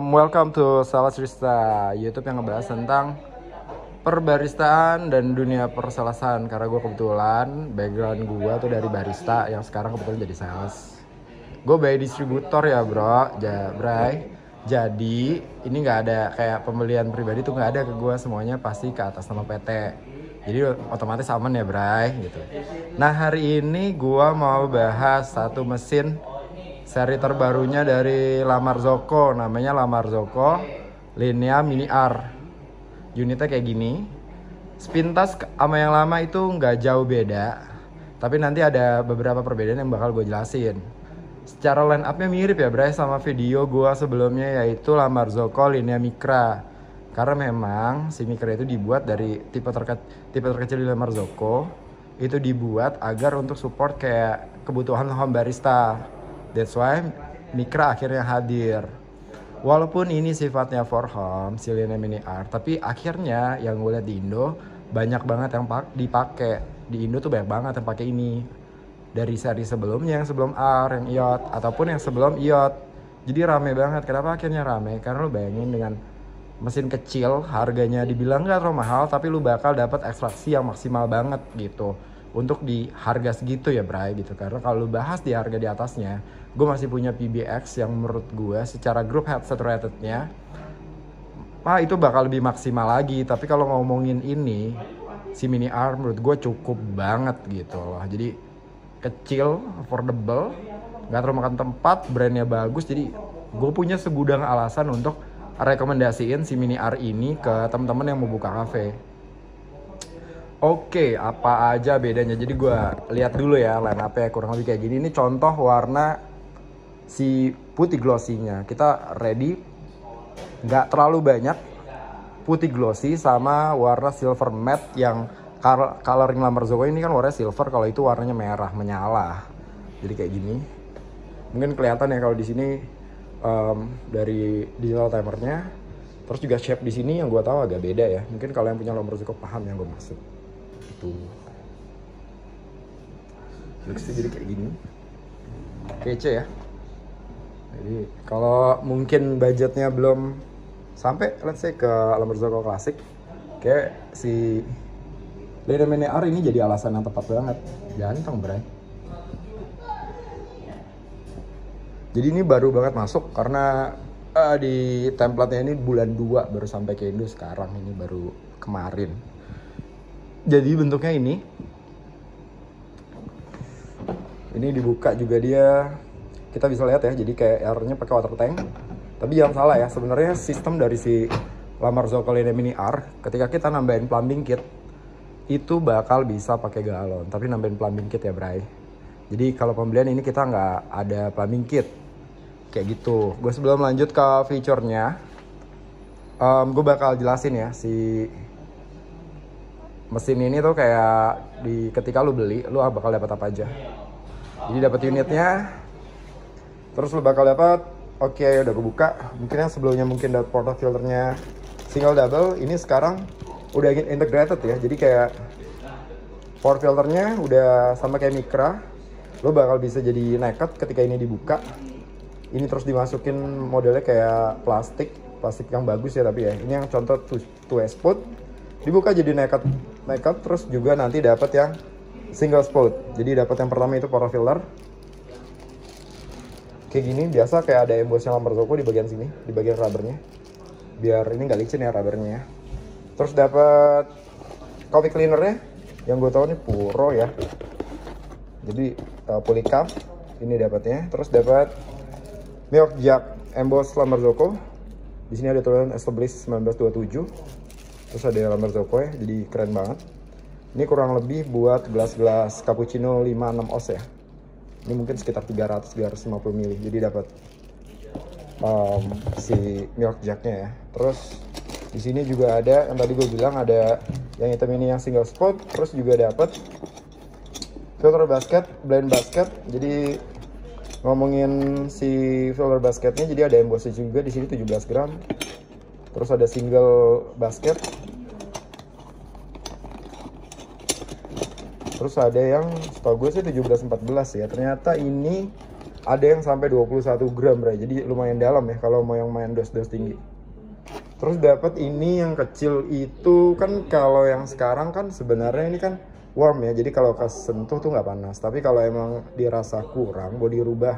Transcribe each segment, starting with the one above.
Welcome to Sales Rista, YouTube yang ngebahas tentang perbaristaan dan dunia persalesan. Karena gue kebetulan background gue tuh dari barista yang sekarang kebetulan jadi sales. Gue by distributor ya bro, Bray. Jadi ini nggak ada kayak pembelian pribadi tuh nggak ada ke gue, semuanya pasti ke atas nama PT. Jadi otomatis aman ya Bray gitu. Nah hari ini gue mau bahas satu mesin seri terbarunya dari La Marzocco, namanya La Marzocco Linea Mini R. Unitnya kayak gini. Sepintas sama yang lama itu nggak jauh beda, tapi nanti ada beberapa perbedaan yang bakal gue jelasin. Secara line up-nya mirip ya Bray sama video gue sebelumnya, yaitu La Marzocco Linea Micra. Karena memang si Micra itu dibuat dari tipe terkecil di La Marzocco, itu dibuat agar untuk support kayak kebutuhan home barista. That's why Micra akhirnya hadir. Walaupun ini sifatnya for home, si Linea Mini R, tapi akhirnya yang gue lihat di Indo banyak banget yang dipakai. Di Indo tuh banyak banget yang pakai ini. Dari seri sebelumnya, yang sebelum R, yang IOT, ataupun yang sebelum IOT. Jadi rame banget. Kenapa akhirnya rame? Karena lu bayangin dengan mesin kecil, harganya dibilang gak terlalu mahal, tapi lu bakal dapat ekstraksi yang maksimal banget gitu. Untuk di harga segitu ya Bray gitu. Karena kalau lu bahas di harga di atasnya, gue masih punya PBX yang menurut gue secara grup headset ratednya itu bakal lebih maksimal lagi. Tapi kalau ngomongin ini, si Mini R menurut gue cukup banget gitu loh. Jadi kecil, affordable, gak terlalu makan tempat, brandnya bagus. Jadi gue punya segudang alasan untuk rekomendasiin si Mini R ini ke teman-teman yang mau buka cafe. Oke, apa aja bedanya? Jadi gue lihat dulu ya line up-nya kurang lebih kayak gini. Ini contoh warna si putih glossy-nya. Kita ready, nggak terlalu banyak putih glossy sama warna silver matte yang coloring La Marzocco ini kan warnanya silver, kalau itu warnanya merah menyala. Jadi kayak gini. Mungkin kelihatan ya kalau di sini dari digital timernya. Terus juga shape di sini yang gue tahu agak beda ya. Mungkin kalau yang punya La Marzocco paham yang gue maksud. Itu. Looks-nya jadi kayak gini. Kece ya. Jadi kalau mungkin budgetnya belum sampai, let's say ke La Marzocco Classic, kayak si Linea Mini R ini jadi alasan yang tepat banget. Ganteng Bray. Jadi ini baru banget masuk karena di template-nya ini bulan 2 baru sampai ke Indo sekarang, ini baru kemarin. Jadi bentuknya ini dibuka juga dia, kita bisa lihat ya, jadi kayak airnya pakai water tank. Tapi jangan salah ya, sebenarnya sistem dari si La Marzocco Linea Mini R, ketika kita nambahin plumbing kit itu bakal bisa pakai galon, tapi nambahin plumbing kit ya Bray. Jadi kalau pembelian ini kita nggak ada plumbing kit kayak gitu. Gue sebelum lanjut ke fiturnya, gue bakal jelasin ya si mesin ini tuh kayak ketika lu beli, lu bakal dapat apa aja. Jadi dapat unitnya, terus lu bakal dapat, oke, udah gue buka. Mungkin yang sebelumnya mungkin dapat portafilternya single double, ini sekarang udah integrated ya. Jadi kayak port filternya udah sama kayak Micra. Lo bakal bisa jadi naked ketika ini dibuka. Ini terus dimasukin modelnya kayak plastik yang bagus ya, tapi ya ini yang contoh two spout. Dibuka jadi naked, terus juga nanti dapat yang single spout. Jadi dapat yang pertama itu portafilter. Kayak gini, biasa kayak ada embossnya La Marzocco di bagian sini, di bagian rubbernya. Biar ini nggak licin ya rubbernya. Terus dapat coffee cleanernya, yang gue tahu ini Puro ya. Jadi polycap ini dapatnya. Terus dapat milk jug emboss La Marzocco. Di sini ada tulisan established 1927. Terus ada La Marzocco ya, jadi keren banget. Ini kurang lebih buat gelas-gelas cappuccino 5-6 oz ya. Ini mungkin sekitar 300-350 ml. Jadi dapat si milk jugnya ya. Terus di sini juga ada yang tadi gue bilang, ada yang hitam ini yang single spot. Terus juga dapat filter basket, blend basket. Jadi ngomongin si filter basketnya, jadi ada embossnya juga di sini 17 gram. Terus ada single basket. Terus ada yang setahu gue sih 17-14 ya. Ternyata ini ada yang sampai 21 gram, bro. Jadi lumayan dalam ya kalau mau yang main dos-dos tinggi. Terus dapat ini yang kecil itu kan, kalau yang sekarang kan sebenarnya ini kan warm ya. Jadi kalau kesentuh tuh nggak panas. Tapi kalau emang dirasa kurang, mau dirubah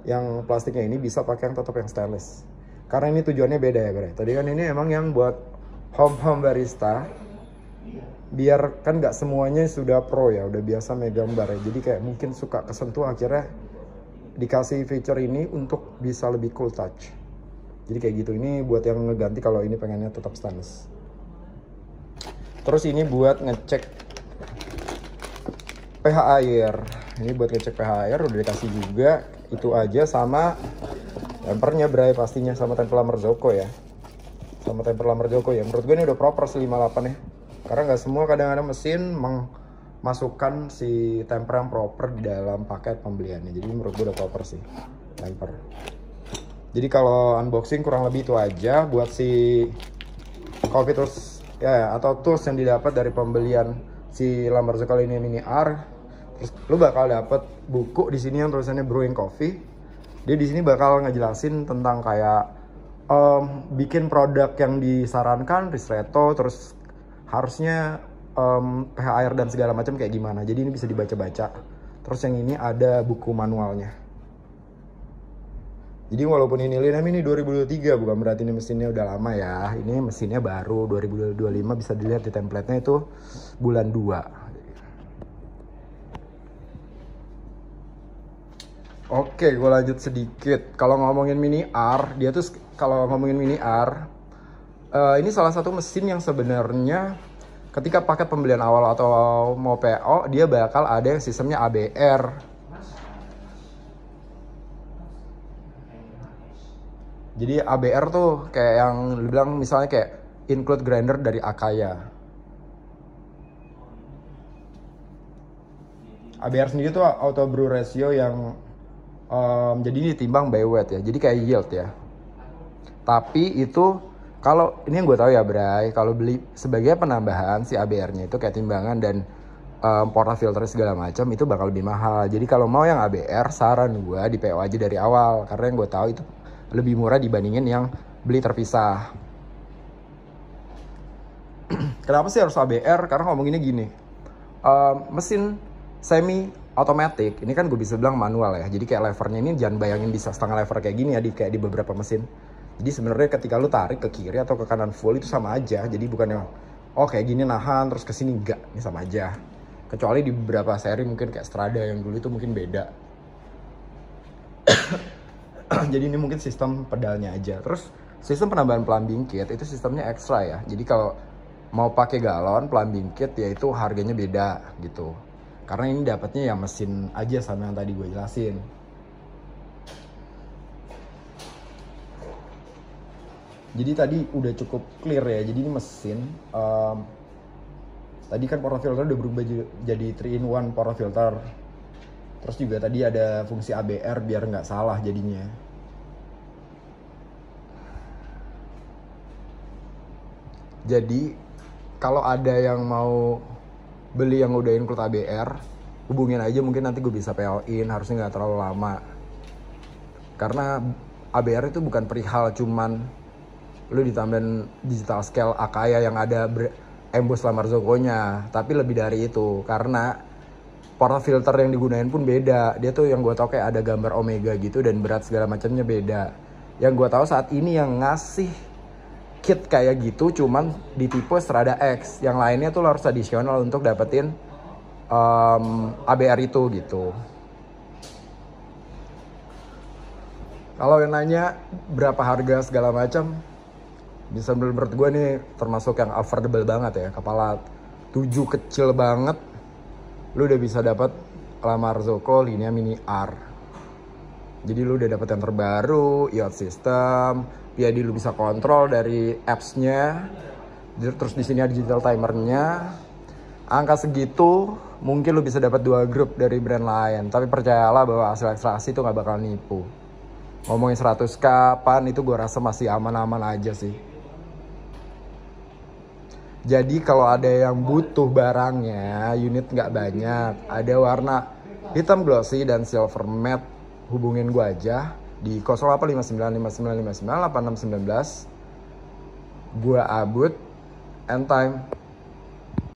yang plastiknya ini bisa pakai yang tetap yang stainless. Karena ini tujuannya beda ya, bro. Tadi kan ini emang yang buat home barista. Biar kan nggak semuanya sudah pro ya, udah biasa megang bar ya. Jadi kayak mungkin suka kesentuh, akhirnya dikasih feature ini untuk bisa lebih cool touch. Jadi kayak gitu, ini buat yang ngeganti kalau ini pengennya tetap stainless. Terus ini buat ngecek pH air. Ini buat ngecek pH air udah dikasih juga. Itu aja sama tempernya, bray, pastinya sama temper Marzocco ya. Sama temper Marzocco ya. Menurut gue ini udah proper 58 ya. Karena nggak semua kadang-kadang mesin masukkan si temper yang proper di dalam paket pembeliannya. Jadi menurut gue udah proper sih temper. Jadi kalau unboxing kurang lebih itu aja buat si coffee tools ya, atau tools yang didapat dari pembelian si La Marzocco ini Mini R. Terus lu bakal dapat buku di sini yang tulisannya Brewing Coffee. Dia di sini bakal ngejelasin tentang kayak bikin produk yang disarankan, ristretto, terus harusnya pH air dan segala macam kayak gimana. Jadi ini bisa dibaca-baca. Terus yang ini ada buku manualnya. Jadi walaupun ini Linam ini 2023, bukan berarti ini mesinnya udah lama ya. Ini mesinnya baru 2025, bisa dilihat di template-nya itu bulan 2. Oke, gue lanjut sedikit. Kalau ngomongin Mini R, dia tuh kalau ngomongin Mini R, ini salah satu mesin yang sebenarnya ketika paket pembelian awal atau mau PO, dia bakal ada yang sistemnya ABR. Jadi ABR tuh kayak yang bilang misalnya kayak include grinder dari Akaya. ABR sendiri tuh auto brew ratio yang jadi ini ditimbang by weight ya. Jadi kayak yield ya. Tapi itu kalau ini yang gue tahu ya, Bray, kalau beli sebagai penambahan si ABR-nya itu kayak timbangan dan portafilter segala macam itu bakal lebih mahal. Jadi kalau mau yang ABR, saran gue di PO aja dari awal, karena yang gue tahu itu lebih murah dibandingin yang beli terpisah. Kenapa sih harus ABR? Karena ngomonginnya gini, mesin semi automatic ini kan gue bisa bilang manual ya. Jadi kayak levernya ini jangan bayangin bisa setengah lever kayak gini ya, kayak di beberapa mesin. Jadi sebenarnya ketika lu tarik ke kiri atau ke kanan full itu sama aja. Jadi bukannya kayak gini nahan terus ke sini enggak, ini sama aja. Kecuali di beberapa seri mungkin kayak Strada yang dulu itu mungkin beda. Jadi ini mungkin sistem pedalnya aja. Terus sistem penambahan plumbing kit itu sistemnya ekstra ya. Jadi kalau mau pakai galon plumbing kit ya itu harganya beda gitu. Karena ini dapatnya ya mesin aja sama yang tadi gue jelasin. Jadi tadi udah cukup clear ya. Jadi ini mesin tadi kan portafilter udah berubah jadi 3-in-1 portafilter. Terus juga tadi ada fungsi ABR biar nggak salah jadinya. Jadi kalau ada yang mau beli yang udah include ABR, hubungin aja, mungkin nanti gue bisa PO-in, harusnya nggak terlalu lama. Karena ABR itu bukan perihal cuman lu ditambahin digital scale Akaya yang ada emboss La Marzocco-nya, tapi lebih dari itu. Karena portafilter yang digunain pun beda. Dia tuh yang gue tau kayak ada gambar Omega gitu dan berat segala macamnya beda. Yang gue tahu saat ini yang ngasih kit kayak gitu cuman di tipe Strada X. Yang lainnya tuh lo harus additional untuk dapetin ABR itu gitu. Kalau yang nanya berapa harga segala macam, bisa menurut gue nih termasuk yang affordable banget ya. Kepala 7 kecil banget, lu udah bisa dapat La Marzocco Linea Mini R. Jadi lu udah dapat yang terbaru, yacht system, PID lu bisa kontrol dari apps-nya. Terus di sini ada digital timernya. Angka segitu mungkin lu bisa dapat 2 grup dari brand lain, tapi percayalah bahwa hasil ekstraksi itu nggak bakal nipu. Ngomongin 100k pan itu gue rasa masih aman-aman aja sih. Jadi kalau ada yang butuh barangnya, unit nggak banyak, ada warna hitam glossy dan silver matte hubungin gue aja di 0859 59 59 8619. Gue Abud, end time.